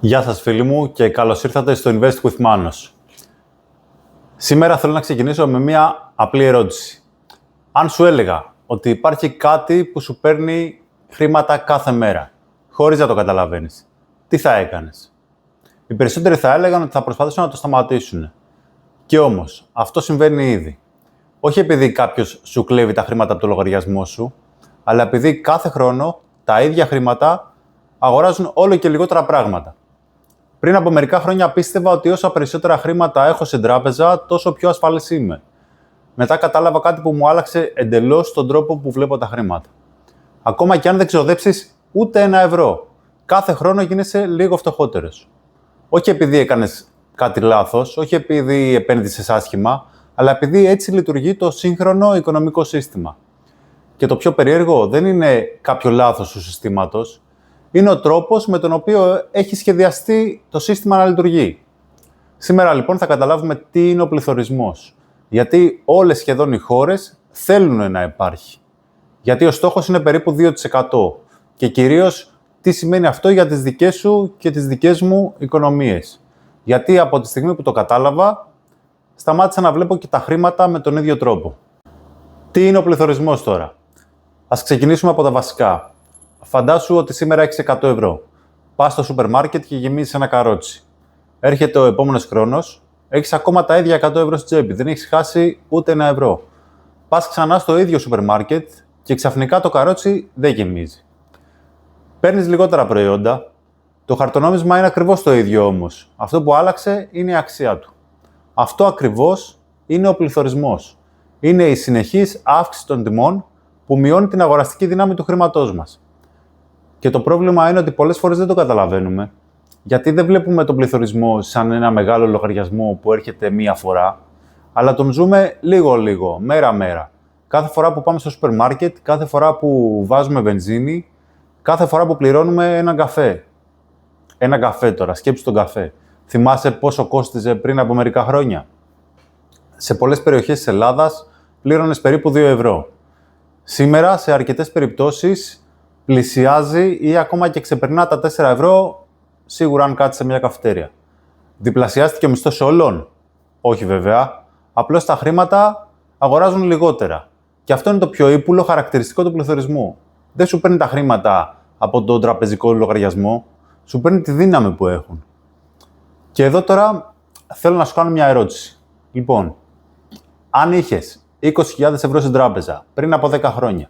Γεια σας φίλοι μου και καλώς ήρθατε στο Invest with Manos. Σήμερα θέλω να ξεκινήσω με μία απλή ερώτηση. Αν σου έλεγα ότι υπάρχει κάτι που σου παίρνει χρήματα κάθε μέρα, χωρίς να το καταλαβαίνεις, τι θα έκανες? Οι περισσότεροι θα έλεγαν ότι θα προσπαθήσουν να το σταματήσουν. Και όμως, αυτό συμβαίνει ήδη. Όχι επειδή κάποιος σου κλέβει τα χρήματα από το λογαριασμό σου, αλλά επειδή κάθε χρόνο τα ίδια χρήματα αγοράζουν όλο και λιγότερα πράγματα. Πριν από μερικά χρόνια πίστευα ότι όσα περισσότερα χρήματα έχω στην τράπεζα, τόσο πιο ασφαλής είμαι. Μετά κατάλαβα κάτι που μου άλλαξε εντελώς τον τρόπο που βλέπω τα χρήματα. Ακόμα και αν δεν ξοδέψεις ούτε €1, κάθε χρόνο γίνεσαι λίγο φτωχότερος. Όχι επειδή έκανες κάτι λάθος, όχι επειδή επένδυσες άσχημα, αλλά επειδή έτσι λειτουργεί το σύγχρονο οικονομικό σύστημα. Και το πιο περίεργο δεν είναι κάποιο λάθος του συστήματος, είναι ο τρόπος με τον οποίο έχει σχεδιαστεί το σύστημα να λειτουργεί. Σήμερα λοιπόν θα καταλάβουμε τι είναι ο πληθωρισμός. Γιατί όλες σχεδόν οι χώρες θέλουν να υπάρχει. Γιατί ο στόχος είναι περίπου 2%. Και κυρίως τι σημαίνει αυτό για τις δικές σου και τις δικές μου οικονομίες. Γιατί από τη στιγμή που το κατάλαβα, σταμάτησα να βλέπω και τα χρήματα με τον ίδιο τρόπο. Τι είναι ο πληθωρισμός τώρα? Ας ξεκινήσουμε από τα βασικά. Φαντάσου ότι σήμερα έχεις €100. Πας στο σούπερ μάρκετ και γεμίζεις ένα καρότσι. Έρχεται ο επόμενος χρόνος, έχεις ακόμα τα ίδια €100 στην τσέπη, δεν έχεις χάσει ούτε €1. Πας ξανά στο ίδιο σούπερ μάρκετ και ξαφνικά το καρότσι δεν γεμίζει. Παίρνεις λιγότερα προϊόντα. Το χαρτονόμισμα είναι ακριβώς το ίδιο όμως. Αυτό που άλλαξε είναι η αξία του. Αυτό ακριβώς είναι ο πληθωρισμός. Είναι η συνεχής αύξηση των τιμών που μειώνει την αγοραστική δύναμη του χρήματός μας. Και το πρόβλημα είναι ότι πολλές φορές δεν το καταλαβαίνουμε, γιατί δεν βλέπουμε τον πληθωρισμό σαν ένα μεγάλο λογαριασμό που έρχεται μία φορά, αλλά τον ζούμε λίγο-λίγο, μέρα-μέρα. Κάθε φορά που πάμε στο σούπερ μάρκετ, κάθε φορά που βάζουμε βενζίνη, κάθε φορά που πληρώνουμε έναν καφέ. Ένα καφέ τώρα, σκέψου τον καφέ. Θυμάσαι πόσο κόστιζε πριν από μερικά χρόνια? Σε πολλές περιοχές της Ελλάδας πλήρωνες περίπου €2. Σήμερα, σε αρκετές περιπτώσεις, πλησιάζει ή ακόμα και ξεπερνά τα €4, σίγουρα αν κάτσεις σε μια καφετέρια. Διπλασιάστηκε ο μισθός όλων? Όχι βέβαια. Απλώς τα χρήματα αγοράζουν λιγότερα. Και αυτό είναι το πιο ύπουλο χαρακτηριστικό του πληθωρισμού. Δεν σου παίρνει τα χρήματα από τον τραπεζικό λογαριασμό, σου παίρνει τη δύναμη που έχουν. Και εδώ τώρα θέλω να σου κάνω μια ερώτηση. Λοιπόν, αν είχες €20.000 στην τράπεζα πριν από 10 χρόνια,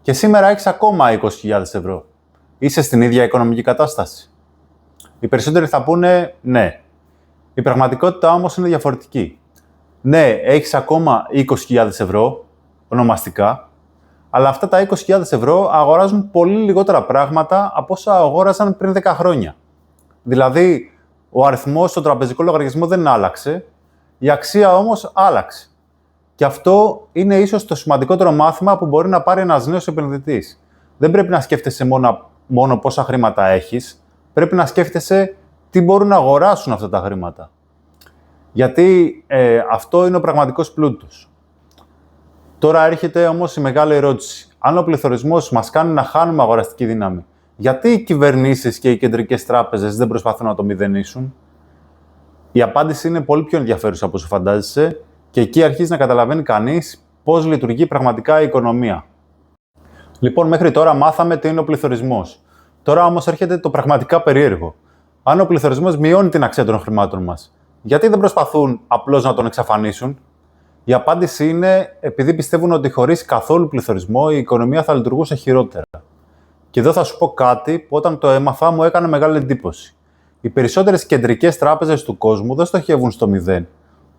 και σήμερα έχεις ακόμα €20.000. Είσαι στην ίδια οικονομική κατάσταση? Οι περισσότεροι θα πούνε ναι. Η πραγματικότητα όμως είναι διαφορετική. Ναι, έχεις ακόμα €20.000 ονομαστικά, αλλά αυτά τα €20.000 αγοράζουν πολύ λιγότερα πράγματα από όσα αγόραζαν πριν 10 χρόνια. Δηλαδή, ο αριθμός στο τραπεζικό λογαριασμό δεν άλλαξε, η αξία όμως άλλαξε. Και αυτό είναι ίσως το σημαντικότερο μάθημα που μπορεί να πάρει ένας νέος επενδυτής. Δεν πρέπει να σκέφτεσαι μόνο πόσα χρήματα έχεις, πρέπει να σκέφτεσαι τι μπορούν να αγοράσουν αυτά τα χρήματα. Γιατί αυτό είναι ο πραγματικός πλούτος. Τώρα έρχεται όμως η μεγάλη ερώτηση. Αν ο πληθωρισμός μας κάνει να χάνουμε αγοραστική δύναμη, γιατί οι κυβερνήσεις και οι κεντρικές τράπεζες δεν προσπαθούν να το μηδενίσουν? Η απάντηση είναι πολύ πιο ενδιαφέρουσα από όσο φαντάζεσαι. Και εκεί αρχίζει να καταλαβαίνει κανείς πώς λειτουργεί πραγματικά η οικονομία. Λοιπόν, μέχρι τώρα μάθαμε τι είναι ο πληθωρισμός. Τώρα όμως έρχεται το πραγματικά περίεργο. Αν ο πληθωρισμός μειώνει την αξία των χρημάτων μας, γιατί δεν προσπαθούν απλώς να τον εξαφανίσουν? Η απάντηση είναι επειδή πιστεύουν ότι χωρίς καθόλου πληθωρισμό η οικονομία θα λειτουργούσε χειρότερα. Και εδώ θα σου πω κάτι που όταν το έμαθα μου έκανε μεγάλη εντύπωση. Οι περισσότερες κεντρικές τράπεζες του κόσμου δεν στοχεύουν στο 0.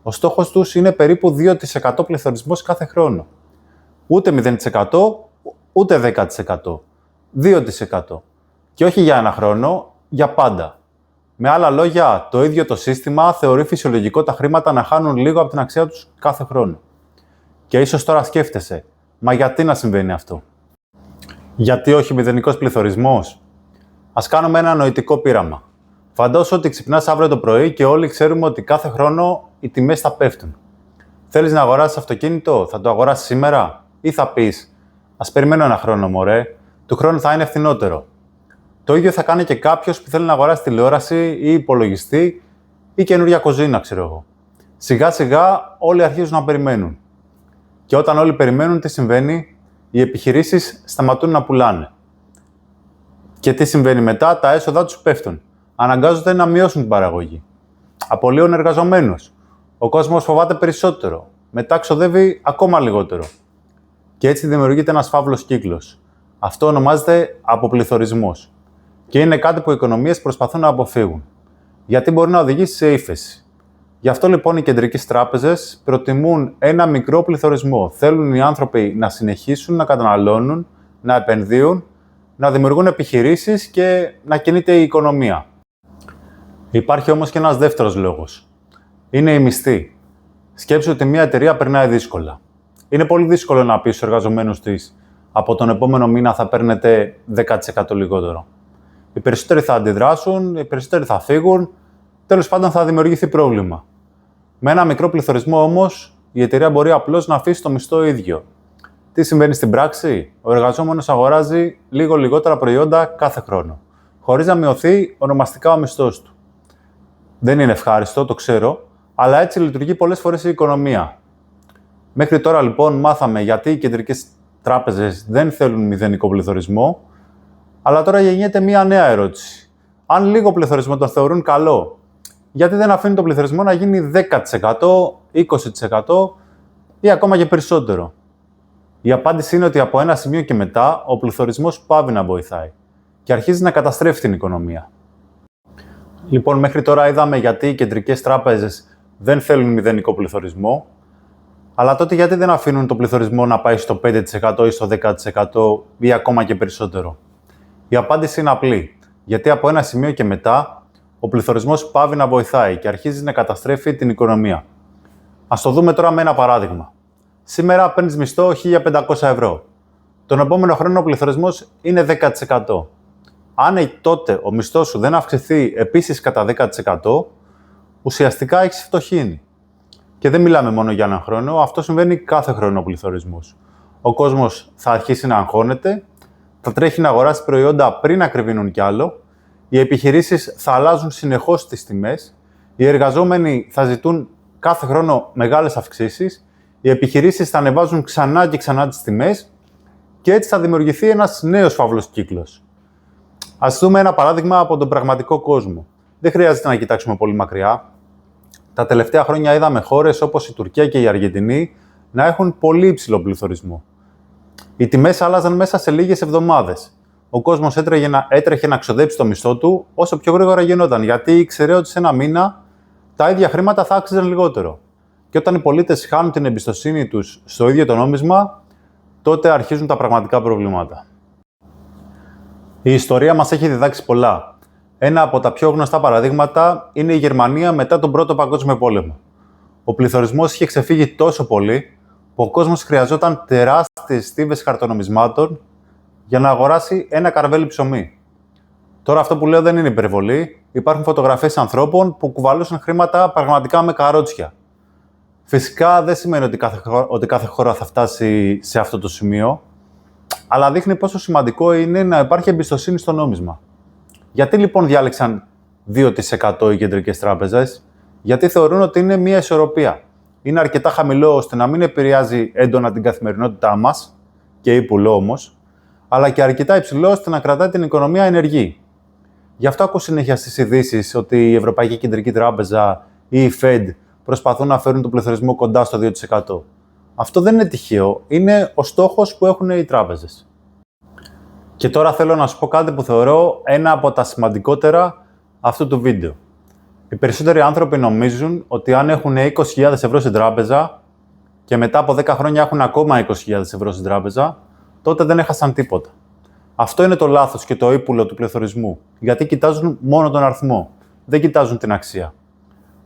Ο στόχος τους είναι περίπου 2% πληθωρισμός κάθε χρόνο. Ούτε 0%, ούτε 10%. 2%. Και όχι για ένα χρόνο, για πάντα. Με άλλα λόγια, το ίδιο το σύστημα θεωρεί φυσιολογικό τα χρήματα να χάνουν λίγο από την αξία τους κάθε χρόνο. Και ίσως τώρα σκέφτεσαι, μα γιατί να συμβαίνει αυτό? Γιατί όχι μηδενικός πληθωρισμός? Ας κάνουμε ένα νοητικό πείραμα. Φαντάσου ότι ξυπνάς αύριο το πρωί και όλοι ξέρουμε ότι κάθε χρόνο οι τιμές θα πέφτουν. Θέλεις να αγοράσεις αυτοκίνητο, θα το αγοράσεις σήμερα? Ή θα πεις, ας περιμένω ένα χρόνο μωρέ, του χρόνου θα είναι φθηνότερο? Το ίδιο θα κάνει και κάποιος που θέλει να αγοράσει τηλεόραση ή υπολογιστή ή καινούρια κουζίνα, ξέρω εγώ. Σιγά σιγά όλοι αρχίζουν να περιμένουν. Και όταν όλοι περιμένουν, τι συμβαίνει? Οι επιχειρήσεις σταματούν να πουλάνε. Και τι συμβαίνει μετά? Τα έσοδα τους πέφτουν. Αναγκάζονται να μειώσουν την παραγωγή. Απολύουν εργαζομένους. Ο κόσμος φοβάται περισσότερο. Μετά ξοδεύει ακόμα λιγότερο. Και έτσι δημιουργείται ένας φαύλος κύκλος. Αυτό ονομάζεται αποπληθωρισμός. Και είναι κάτι που οι οικονομίες προσπαθούν να αποφύγουν. Γιατί μπορεί να οδηγήσει σε ύφεση. Γι' αυτό λοιπόν οι κεντρικές τράπεζες προτιμούν ένα μικρό πληθωρισμό. Θέλουν οι άνθρωποι να συνεχίσουν να καταναλώνουν, να επενδύουν, να δημιουργούν επιχειρήσεις και να κινείται η οικονομία. Υπάρχει όμως και ένας δεύτερος λόγος. Είναι η μισθή. Σκέψου ότι μια εταιρεία περνάει δύσκολα. Είναι πολύ δύσκολο να πει στους εργαζομένους της από τον επόμενο μήνα θα παίρνετε 10% λιγότερο. Οι περισσότεροι θα αντιδράσουν, οι περισσότεροι θα φύγουν, τέλος πάντων θα δημιουργηθεί πρόβλημα. Με ένα μικρό πληθωρισμό όμως, η εταιρεία μπορεί απλώς να αφήσει το μισθό ίδιο. Τι συμβαίνει στην πράξη? Ο εργαζόμενος αγοράζει λίγο λιγότερα προϊόντα κάθε χρόνο, χωρίς να μειωθεί ονομαστικά ο μισθός του. Δεν είναι ευχάριστο, το ξέρω, αλλά έτσι λειτουργεί πολλές φορές η οικονομία. Μέχρι τώρα λοιπόν μάθαμε γιατί οι κεντρικές τράπεζες δεν θέλουν μηδενικό πληθωρισμό, αλλά τώρα γεννιέται μία νέα ερώτηση. Αν λίγο πληθωρισμό το θεωρούν καλό, γιατί δεν αφήνουν τον πληθωρισμό να γίνει 10%, 20% ή ακόμα και περισσότερο? Η απάντηση είναι ότι από ένα σημείο και μετά ο πληθωρισμός πάβει να βοηθάει και αρχίζει να καταστρέφει την οικονομία. Λοιπόν, μέχρι τώρα είδαμε γιατί οι κεντρικές τράπεζες δεν θέλουν μηδενικό πληθωρισμό, αλλά τότε γιατί δεν αφήνουν τον πληθωρισμό να πάει στο 5% ή στο 10% ή ακόμα και περισσότερο? Η απάντηση είναι απλή. Γιατί από ένα σημείο και μετά ο πληθωρισμός πάβει να βοηθάει και αρχίζει να καταστρέφει την οικονομία. Ας το δούμε τώρα με ένα παράδειγμα. Σήμερα παίρνεις μισθό 1.500 ευρώ. Τον επόμενο χρόνο ο πληθωρισμός είναι 10%. Αν τότε ο μισθός σου δεν αυξηθεί επίσης κατά 10%, ουσιαστικά έχεις φτωχύνει. Και δεν μιλάμε μόνο για έναν χρόνο, αυτό συμβαίνει κάθε χρόνο ο πληθωρισμός. Ο κόσμος θα αρχίσει να αγχώνεται, θα τρέχει να αγοράσει προϊόντα πριν ακριβήνουν κι άλλο, οι επιχειρήσεις θα αλλάζουν συνεχώς τις τιμές, οι εργαζόμενοι θα ζητούν κάθε χρόνο μεγάλες αυξήσεις, οι επιχειρήσεις θα ανεβάζουν ξανά και ξανά τις τιμές και έτσι θα δημιουργηθεί ένας νέος φαύλος κύκλος. Ας δούμε ένα παράδειγμα από τον πραγματικό κόσμο. Δεν χρειάζεται να κοιτάξουμε πολύ μακριά. Τα τελευταία χρόνια είδαμε χώρες όπως η Τουρκία και η Αργεντινή να έχουν πολύ υψηλό πληθωρισμό. Οι τιμές άλλαζαν μέσα σε λίγες εβδομάδες. Ο κόσμος έτρεχε να ξοδέψει το μισθό του όσο πιο γρήγορα γινόταν, γιατί ήξερε ότι σε ένα μήνα τα ίδια χρήματα θα άξιζαν λιγότερο. Και όταν οι πολίτες χάνουν την εμπιστοσύνη τους στο ίδιο το νόμισμα, τότε αρχίζουν τα πραγματικά προβλήματα. Η ιστορία μας έχει διδάξει πολλά. Ένα από τα πιο γνωστά παραδείγματα είναι η Γερμανία μετά τον Πρώτο Παγκόσμιο Πόλεμο. Ο πληθωρισμός είχε ξεφύγει τόσο πολύ που ο κόσμος χρειαζόταν τεράστιες στίβες χαρτονομισμάτων για να αγοράσει ένα καρβέλι ψωμί. Τώρα αυτό που λέω δεν είναι υπερβολή. Υπάρχουν φωτογραφίες ανθρώπων που κουβαλούσαν χρήματα πραγματικά με καρότσια. Φυσικά δεν σημαίνει ότι κάθε χώρα θα φτάσει σε αυτό το σημείο, αλλά δείχνει πόσο σημαντικό είναι να υπάρχει εμπιστοσύνη στο νόμισμα. Γιατί λοιπόν διάλεξαν 2% οι κεντρικές τράπεζες? Γιατί θεωρούν ότι είναι μια ισορροπία. Είναι αρκετά χαμηλό ώστε να μην επηρεάζει έντονα την καθημερινότητά μας, και ύπουλο όμως, αλλά και αρκετά υψηλό ώστε να κρατάει την οικονομία ενεργή. Γι' αυτό ακούω συνέχεια στις ειδήσεις ότι η Ευρωπαϊκή Κεντρική Τράπεζα ή η Fed προσπαθούν να φέρουν τον πληθωρισμό κοντά στο 2%. Αυτό δεν είναι τυχαίο, είναι ο στόχος που έχουν οι τράπεζες. Και τώρα θέλω να σου πω κάτι που θεωρώ ένα από τα σημαντικότερα αυτού του βίντεο. Οι περισσότεροι άνθρωποι νομίζουν ότι αν έχουν 20.000 ευρώ στην τράπεζα και μετά από 10 χρόνια έχουν ακόμα 20.000 ευρώ στην τράπεζα, τότε δεν έχασαν τίποτα. Αυτό είναι το λάθος και το ύπουλο του πληθωρισμού, γιατί κοιτάζουν μόνο τον αριθμό, δεν κοιτάζουν την αξία.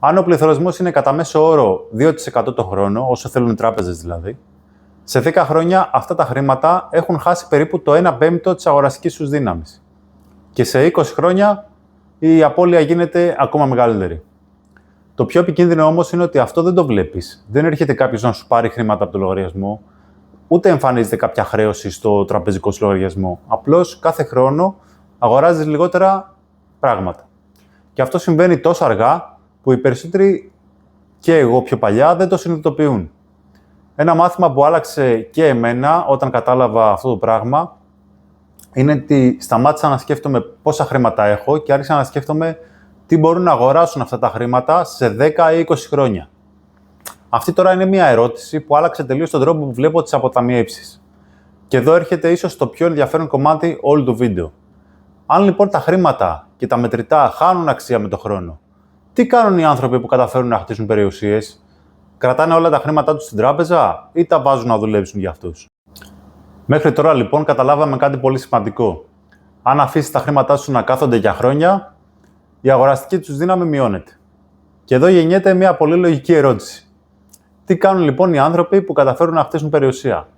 Αν ο πληθωρισμός είναι κατά μέσο όρο 2% το χρόνο, όσο θέλουν οι τράπεζες δηλαδή, σε 10 χρόνια αυτά τα χρήματα έχουν χάσει περίπου το 1/5 της αγοραστικής τους δύναμης. Και σε 20 χρόνια η απώλεια γίνεται ακόμα μεγαλύτερη. Το πιο επικίνδυνο όμως είναι ότι αυτό δεν το βλέπεις. Δεν έρχεται κάποιος να σου πάρει χρήματα από το λογαριασμό, ούτε εμφανίζεται κάποια χρέωση στο τραπεζικό σου λογαριασμό. Απλώς κάθε χρόνο αγοράζεις λιγότερα πράγματα. Και αυτό συμβαίνει τόσο αργά που οι περισσότεροι, και εγώ πιο παλιά, δεν το συνειδητοποιούν. Ένα μάθημα που άλλαξε και εμένα όταν κατάλαβα αυτό το πράγμα είναι ότι σταμάτησα να σκέφτομαι πόσα χρήματα έχω και άρχισα να σκέφτομαι τι μπορούν να αγοράσουν αυτά τα χρήματα σε 10 ή 20 χρόνια. Αυτή τώρα είναι μια ερώτηση που άλλαξε τελείως τον τρόπο που βλέπω τις αποταμιεύσεις. Και εδώ έρχεται ίσως το πιο ενδιαφέρον κομμάτι όλου του βίντεο. Αν λοιπόν τα χρήματα και τα μετρητά χάνουν αξία με τον χρόνο, τι κάνουν οι άνθρωποι που καταφέρουν να χτίσουν περιουσίες? Κρατάνε όλα τα χρήματά τους στην τράπεζα ή τα βάζουν να δουλέψουν για αυτούς? Μέχρι τώρα λοιπόν καταλάβαμε κάτι πολύ σημαντικό. Αν αφήσεις τα χρήματά σου να κάθονται για χρόνια, η αγοραστική τους δύναμη μειώνεται. Και εδώ γεννιέται μια πολύ λογική ερώτηση. Τι κάνουν λοιπόν οι άνθρωποι που καταφέρουν να χτίσουν περιουσία?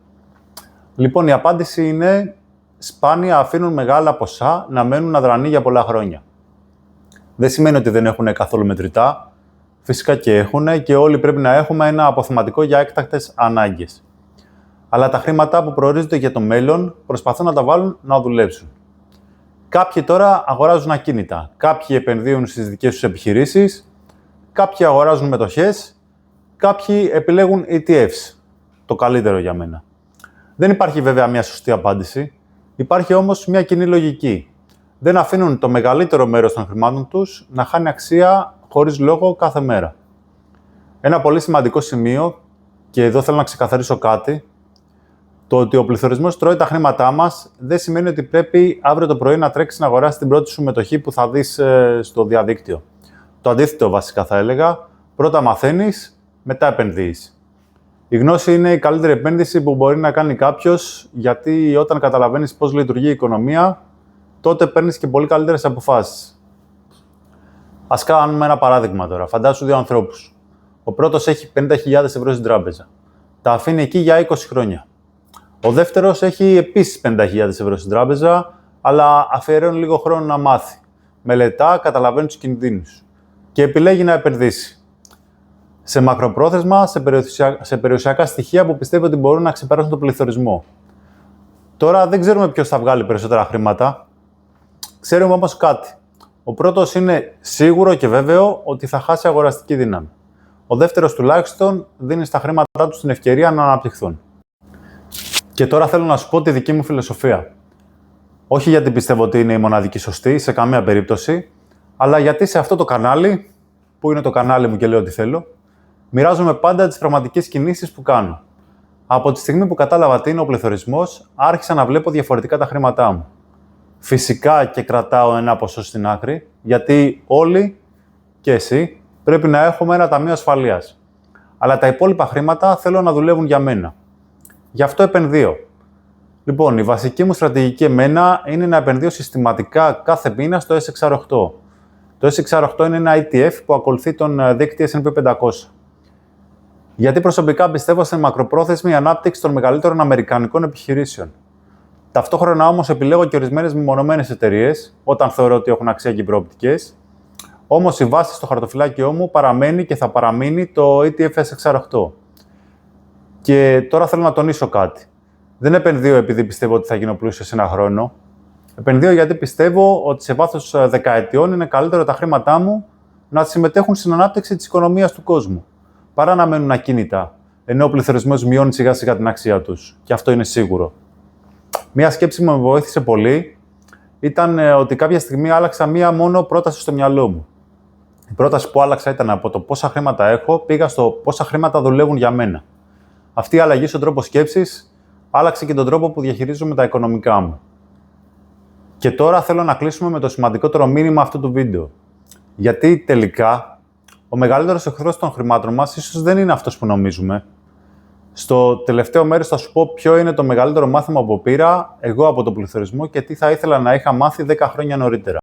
Λοιπόν, η απάντηση είναι σπάνια αφήνουν μεγάλα ποσά να μένουν αδρανοί για πολλά χρόνια. Δεν σημαίνει ότι δεν έχουν καθόλου μετρητά. Φυσικά και έχουν και όλοι πρέπει να έχουμε ένα αποθεματικό για έκτακτες ανάγκες. Αλλά τα χρήματα που προορίζονται για το μέλλον προσπαθούν να τα βάλουν να δουλέψουν. Κάποιοι τώρα αγοράζουν ακίνητα, κάποιοι επενδύουν στις δικές τους επιχειρήσεις, κάποιοι αγοράζουν μετοχές, κάποιοι επιλέγουν ETFs. Το καλύτερο για μένα. Δεν υπάρχει βέβαια μια σωστή απάντηση. Υπάρχει όμως μια κοινή λογική. Δεν αφήνουν το μεγαλύτερο μέρος των χρημάτων τους να χάνει αξία χωρίς λόγο κάθε μέρα. Ένα πολύ σημαντικό σημείο, και εδώ θέλω να ξεκαθαρίσω κάτι, το ότι ο πληθωρισμός τρώει τα χρήματά μας δεν σημαίνει ότι πρέπει αύριο το πρωί να τρέξεις να αγοράσεις την πρώτη σου μετοχή που θα δεις στο διαδίκτυο. Το αντίθετο βασικά θα έλεγα. Πρώτα μαθαίνεις, μετά επενδύεις. Η γνώση είναι η καλύτερη επένδυση που μπορεί να κάνει κάποιος, γιατί όταν καταλαβαίνεις πώς λειτουργεί η οικονομία, τότε παίρνεις και πολύ καλύτερες αποφάσεις. Ας κάνουμε ένα παράδειγμα τώρα. Φαντάσου δύο ανθρώπους. Ο πρώτος έχει 50.000 ευρώ στην τράπεζα. Τα αφήνει εκεί για 20 χρόνια. Ο δεύτερος έχει επίσης 50.000 ευρώ στην τράπεζα, αλλά αφιερώνει λίγο χρόνο να μάθει. Μελετά, καταλαβαίνει τους κινδύνους και επιλέγει να επενδύσει. Σε μακροπρόθεσμα, σε περιουσιακά στοιχεία που πιστεύει ότι μπορούν να ξεπεράσουν τον πληθωρισμό. Τώρα δεν ξέρουμε ποιος θα βγάλει περισσότερα χρήματα. Ξέρουμε όμως κάτι. Ο πρώτος είναι σίγουρο και βέβαιο ότι θα χάσει αγοραστική δύναμη. Ο δεύτερος τουλάχιστον δίνει στα χρήματά του την ευκαιρία να αναπτυχθούν. Και τώρα θέλω να σου πω τη δική μου φιλοσοφία. Όχι γιατί πιστεύω ότι είναι η μοναδική σωστή, σε καμία περίπτωση, αλλά γιατί σε αυτό το κανάλι, που είναι το κανάλι μου και λέω ό,τι θέλω, μοιράζομαι πάντα τις πραγματικές κινήσεις που κάνω. Από τη στιγμή που κατάλαβα τι είναι ο πληθωρισμός, άρχισα να βλέπω διαφορετικά τα χρήματά μου. Φυσικά και κρατάω ένα ποσό στην άκρη, γιατί όλοι και εσύ πρέπει να έχουμε ένα ταμείο ασφαλείας. Αλλά τα υπόλοιπα χρήματα θέλω να δουλεύουν για μένα. Γι' αυτό επενδύω. Λοιπόν, η βασική μου στρατηγική εμένα είναι να επενδύω συστηματικά κάθε μήνα στο SXR8. Το SXR8 είναι ένα ETF που ακολουθεί τον δείκτη S&P 500. Γιατί προσωπικά πιστεύω στην μακροπρόθεσμη ανάπτυξη των μεγαλύτερων αμερικανικών επιχειρήσεων. Ταυτόχρονα όμως επιλέγω και ορισμένες μεμονωμένες εταιρείες, όταν θεωρώ ότι έχουν αξία και προοπτικές. Όμως η βάση στο χαρτοφυλάκιό μου παραμένει και θα παραμείνει το ETF SXR8. Και τώρα θέλω να τονίσω κάτι. Δεν επενδύω επειδή πιστεύω ότι θα γίνω πλούσιος σε ένα χρόνο. Επενδύω γιατί πιστεύω ότι σε βάθος δεκαετιών είναι καλύτερο τα χρήματά μου να συμμετέχουν στην ανάπτυξη της οικονομίας του κόσμου, παρά να μένουν ακίνητα, ενώ ο πληθωρισμός μειώνει σιγά σιγά την αξία τους. Και αυτό είναι σίγουρο. Μία σκέψη που με βοήθησε πολύ ήταν ότι κάποια στιγμή άλλαξα μία μόνο πρόταση στο μυαλό μου. Η πρόταση που άλλαξα ήταν από το πόσα χρήματα έχω, πήγα στο πόσα χρήματα δουλεύουν για μένα. Αυτή η αλλαγή στον τρόπο σκέψης άλλαξε και τον τρόπο που διαχειρίζομαι τα οικονομικά μου. Και τώρα θέλω να κλείσουμε με το σημαντικότερο μήνυμα αυτού του βίντεο. Γιατί τελικά ο μεγαλύτερος εχθρός των χρημάτων μας ίσως δεν είναι αυτός που νομίζουμε. Στο τελευταίο μέρος θα σου πω ποιο είναι το μεγαλύτερο μάθημα που πήρα εγώ από τον πληθωρισμό και τι θα ήθελα να είχα μάθει 10 χρόνια νωρίτερα.